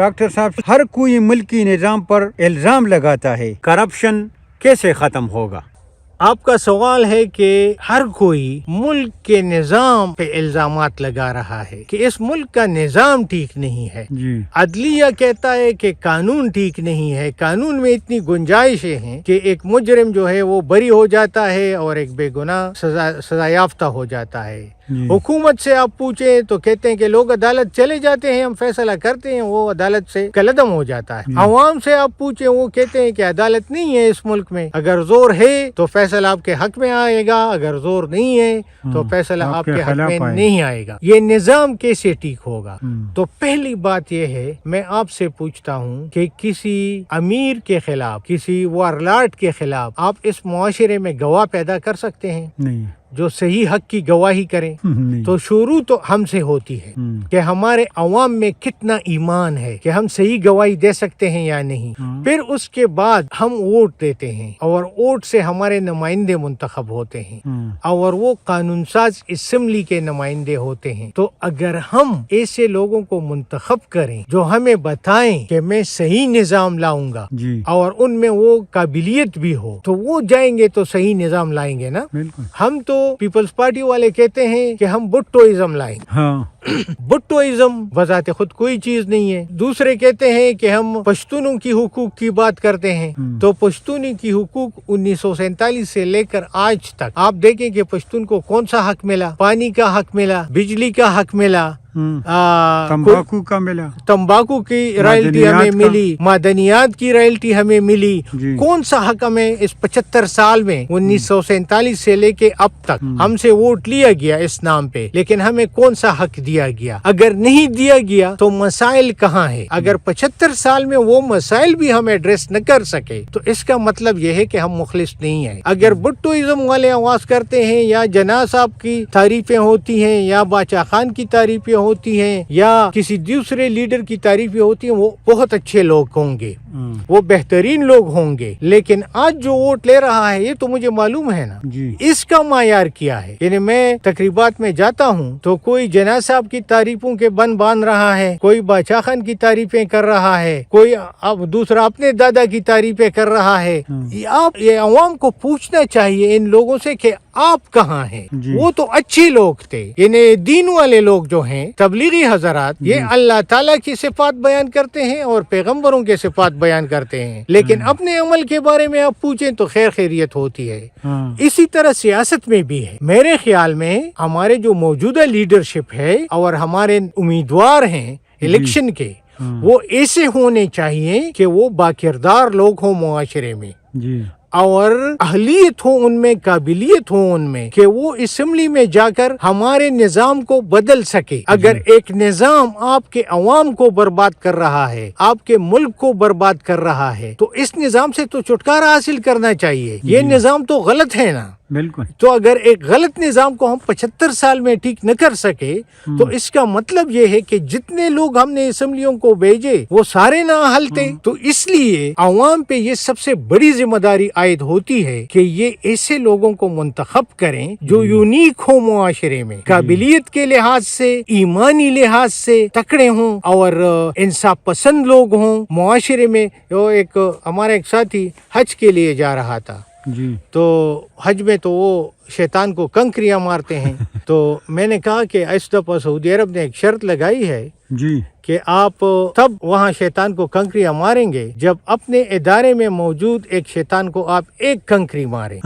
Doctor صاحب، ہر کوئی ملکی نظام پر الزام لگاتا ہے، کرپشن کیسے ختم ہوگا؟ آپ کا سوال ہے کہ ہر کوئی ملک کے نظام پہ الزامات لگا رہا ہے کہ اس ملک کا نظام ٹھیک نہیں ہے. عدلیہ کہتا ہے کہ قانون ٹھیک نہیں ہے، قانون میں اتنی گنجائشیں ہیں کہ ایک مجرم جو ہے وہ بری ہو جاتا ہے اور ایک بے گناہ سزا یافتہ ہو جاتا ہے. حکومت سے آپ پوچھیں تو کہتے ہیں کہ لوگ عدالت چلے جاتے ہیں، ہم فیصلہ کرتے ہیں، وہ عدالت سے کلعدم ہو جاتا ہے. عوام سے آپ پوچھیں، وہ کہتے ہیں کہ عدالت نہیں ہے اس ملک میں، اگر زور ہے تو فیصلہ آپ کے حق میں آئے گا، اگر زور نہیں ہے تو فیصلہ آپ کے حق میں نہیں آئے گا. یہ نظام کیسے ٹھیک ہوگا؟ تو پہلی بات یہ ہے، میں آپ سے پوچھتا ہوں کہ کسی امیر کے خلاف، کسی وارلاٹ کے خلاف آپ اس معاشرے میں گواہ پیدا کر سکتے ہیں؟ نہیں. جو صحیح حق کی گواہی کریں. تو شروع تو ہم سے ہوتی ہے کہ ہمارے عوام میں کتنا ایمان ہے کہ ہم صحیح گواہی دے سکتے ہیں یا نہیں. پھر اس کے بعد ہم ووٹ دیتے ہیں اور ووٹ سے ہمارے نمائندے منتخب ہوتے ہیں اور وہ قانون ساز اسمبلی کے نمائندے ہوتے ہیں. تو اگر ہم ایسے لوگوں کو منتخب کریں جو ہمیں بتائیں کہ میں صحیح نظام لاؤں گا اور ان میں وہ قابلیت بھی ہو، تو وہ جائیں گے تو صحیح نظام لائیں گے نا. ہم تو پیپلز پارٹی والے کہتے ہیں کہ ہم بھٹوازم لائیں. بھٹوازم بذات خود کوئی چیز نہیں ہے. دوسرے کہتے ہیں کہ ہم پشتونوں کی حقوق کی بات کرتے ہیں. تو پشتونی کی حقوق 1947 سے لے کر آج تک آپ دیکھیں کہ پشتون کو کون سا حق ملا؟ پانی کا حق ملا، بجلی کا حق ملا، تمباکو کا ملا، تمباکو کی رائلٹی ہمیں ملی، معدنیات کی رائلٹی ہمیں ملی. کون سا حق ہمیں اس 75 سال میں 1947 سے لے کے اب تک ہم سے ووٹ لیا گیا اس نام پہ، لیکن ہمیں کون سا حق دیا گیا؟ اگر نہیں دیا گیا تو مسائل کہاں ہے؟ اگر 75 سال میں وہ مسائل بھی ہم ایڈریس نہ کر سکے تو اس کا مطلب یہ ہے کہ ہم مخلص نہیں ہیں. اگر بھٹوازم والے آواز کرتے ہیں یا جناح صاحب کی تعریفیں ہوتی ہیں یا باچا خان کی تعریفیں ہوتی ہیں یا کسی دوسرے لیڈر کی تعریفیں ہوتی ہیں، وہ بہت اچھے لوگ ہوں گے، وہ بہترین لوگ ہوں گے. لیکن آج جو ووٹ لے رہا ہے یہ تو مجھے معلوم ہے نا اس کا معیار کیا ہے. یعنی میں تقریبات میں جاتا ہوں تو کوئی جناح صاحب کی تعریفوں کے بن باندھ رہا ہے، کوئی باچا خان کی تعریفیں کر رہا ہے، کوئی دوسرا اپنے دادا کی تعریفیں کر رہا ہے. آپ یہ عوام کو پوچھنا چاہیے ان لوگوں سے کہ آپ کہاں ہیں؟ وہ تو اچھے لوگ تھے. یعنی دین والے لوگ جو ہیں، تبلیغی حضرات، یہ اللہ تعالیٰ کی صفات بیان کرتے ہیں اور پیغمبروں کے صفات بیان کرتے ہیں، لیکن اپنے عمل کے بارے میں آپ پوچھیں تو خیر خیریت ہوتی ہے. اسی طرح سیاست میں بھی ہے. میرے خیال میں ہمارے جو موجودہ لیڈرشپ ہے اور ہمارے امیدوار ہیں الیکشن کے، وہ ایسے ہونے چاہیے کہ وہ باکردار لوگ ہوں معاشرے میں اور اہلیت ہو ان میں، قابلیت ہو ان میں کہ وہ اسمبلی میں جا کر ہمارے نظام کو بدل سکے. اگر ایک نظام آپ کے عوام کو برباد کر رہا ہے، آپ کے ملک کو برباد کر رہا ہے، تو اس نظام سے تو چھٹکارا حاصل کرنا چاہیے. یہ نظام تو غلط ہے نا. بالکل. تو اگر ایک غلط نظام کو ہم 75 سال میں ٹھیک نہ کر سکے تو اس کا مطلب یہ ہے کہ جتنے لوگ ہم نے اسمبلیوں کو بھیجے وہ سارے نااہل تھے. تو اس لیے عوام پہ یہ سب سے بڑی ذمہ داری عائد ہوتی ہے کہ یہ ایسے لوگوں کو منتخب کریں جو یونیک ہو معاشرے میں، قابلیت کے لحاظ سے، ایمانی لحاظ سے تکڑے ہوں اور انصاف پسند لوگ ہوں معاشرے میں. ہمارا ایک ساتھی حج کے لیے جا رہا تھا، تو حج میں تو وہ شیطان کو کنکریاں مارتے ہیں. تو میں نے کہا کہ اس دفعہ سعودی عرب نے ایک شرط لگائی ہے کہ آپ تب وہاں شیطان کو کنکریاں ماریں گے جب اپنے ادارے میں موجود ایک شیطان کو آپ ایک کنکری ماریں.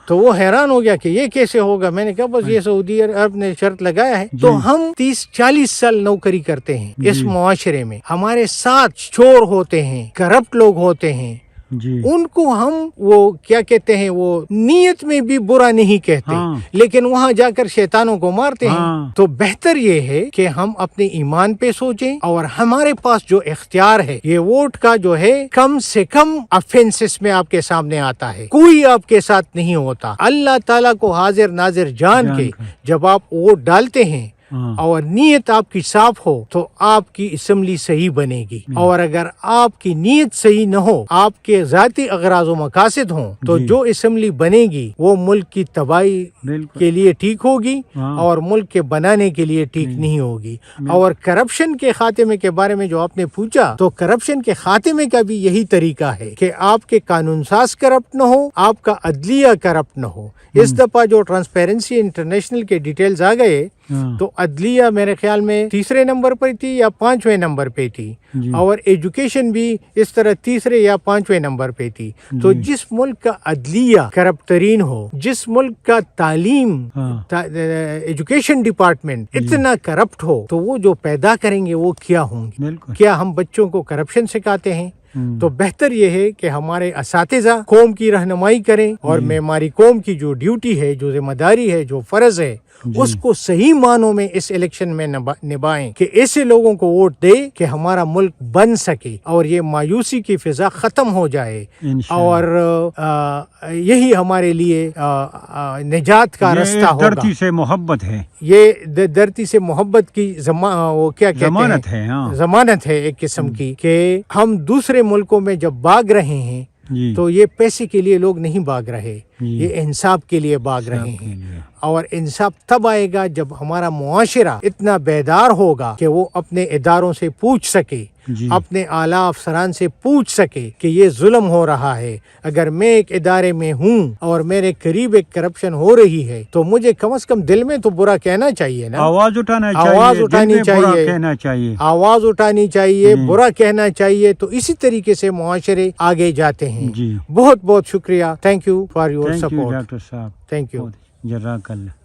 تو وہ حیران ہو گیا کہ یہ کیسے ہوگا. میں نے کہا بس یہ سعودی عرب نے شرط لگایا ہے. تو ہم 30-40 سال نوکری کرتے ہیں اس معاشرے میں، ہمارے ساتھ چور ہوتے ہیں، کرپٹ لوگ ہوتے ہیں، ان کو ہم وہ کیا کہتے ہیں، وہ نیت میں بھی برا نہیں کہتے، لیکن وہاں جا کر شیطانوں کو مارتے ہیں. تو بہتر یہ ہے کہ ہم اپنے ایمان پہ سوچیں اور ہمارے پاس جو اختیار ہے یہ ووٹ کا جو ہے کم سے کم افینسز میں آپ کے سامنے آتا ہے، کوئی آپ کے ساتھ نہیں ہوتا. اللہ تعالیٰ کو حاضر ناظر جان کے جب آپ ووٹ ڈالتے ہیں ہاں اور نیت آپ کی صاف ہو تو آپ کی اسمبلی صحیح بنے گی. اور اگر آپ کی نیت صحیح نہ ہو، آپ کے ذاتی اغراض و مقاصد ہوں، تو جی. جو اسمبلی بنے گی وہ ملک کی تباہی بالکل. کے لیے ٹھیک ہوگی ہاں. اور ملک کے بنانے کے لیے ٹھیک نہیں ہوگی. اور کرپشن کے خاتمے کے بارے میں جو آپ نے پوچھا، تو کرپشن کے خاتمے کا بھی یہی طریقہ ہے کہ آپ کے قانون ساز کرپٹ نہ ہو، آپ کا عدلیہ کرپٹ نہ ہو. اس دفعہ جو ٹرانسپیرنسی انٹرنیشنل کے ڈیٹیلز آ گئے ہاں. تو عدلیہ میرے خیال میں تیسرے نمبر پر تھی یا 5ویں نمبر پہ تھی، جی. اور ایجوکیشن بھی اس طرح تیسرے یا 5ویں نمبر پہ تھی. تو جس ملک کا عدلیہ کرپٹ ترین ہو، جس ملک کا تعلیم ہاں. ایجوکیشن ڈپارٹمنٹ اتنا کرپٹ ہو، تو وہ جو پیدا کریں گے وہ کیا ہوں گے؟ بالکل. کیا ہم بچوں کو کرپشن سکھاتے ہیں؟ تو بہتر یہ ہے کہ ہمارے اساتذہ قوم کی رہنمائی کریں، اور معماری قوم کی جو ڈیوٹی ہے، جو ذمہ داری ہے، جو فرض ہے، اس کو صحیح معنوں میں اس الیکشن میں نبھائیں، کہ ایسے لوگوں کو ووٹ دے کہ ہمارا ملک بن سکے اور یہ مایوسی کی فضا ختم ہو جائے. اور یہی ہمارے لیے نجات کا رستہ ہوگا. دھرتی سے محبت ہے، یہ دھرتی سے محبت کی وہ کیا کہتے ہیں، ضمانت ہے. ہاں. ضمانت ہے ایک قسم کی، کہ ہم دوسرے ملکوں میں جب بھاگ رہے ہیں جی. تو یہ پیسے کے لیے لوگ نہیں بھاگ رہے، جی. یہ انصاف کے لیے بھاگ رہے ہیں. اور انصاف تب آئے گا جب ہمارا معاشرہ اتنا بیدار ہوگا کہ وہ اپنے اداروں سے پوچھ سکے، جی. اپنے اعلیٰ افسران سے پوچھ سکے کہ یہ ظلم ہو رہا ہے. اگر میں ایک ادارے میں ہوں اور میرے قریب ایک کرپشن ہو رہی ہے، تو مجھے کم از کم دل میں تو برا کہنا چاہیے نا، آواز اٹھانا چاہیے، آواز اٹھانی دل میں برا چاہیے، کہنا چاہیے، آواز اٹھانی چاہیے، برا کہنا چاہیے. تو اسی طریقے سے معاشرے آگے جاتے ہیں. جی. بہت بہت شکریہ. Thank you for your thank you support. Doctor صاحب. Thank you. جزاک اللہ.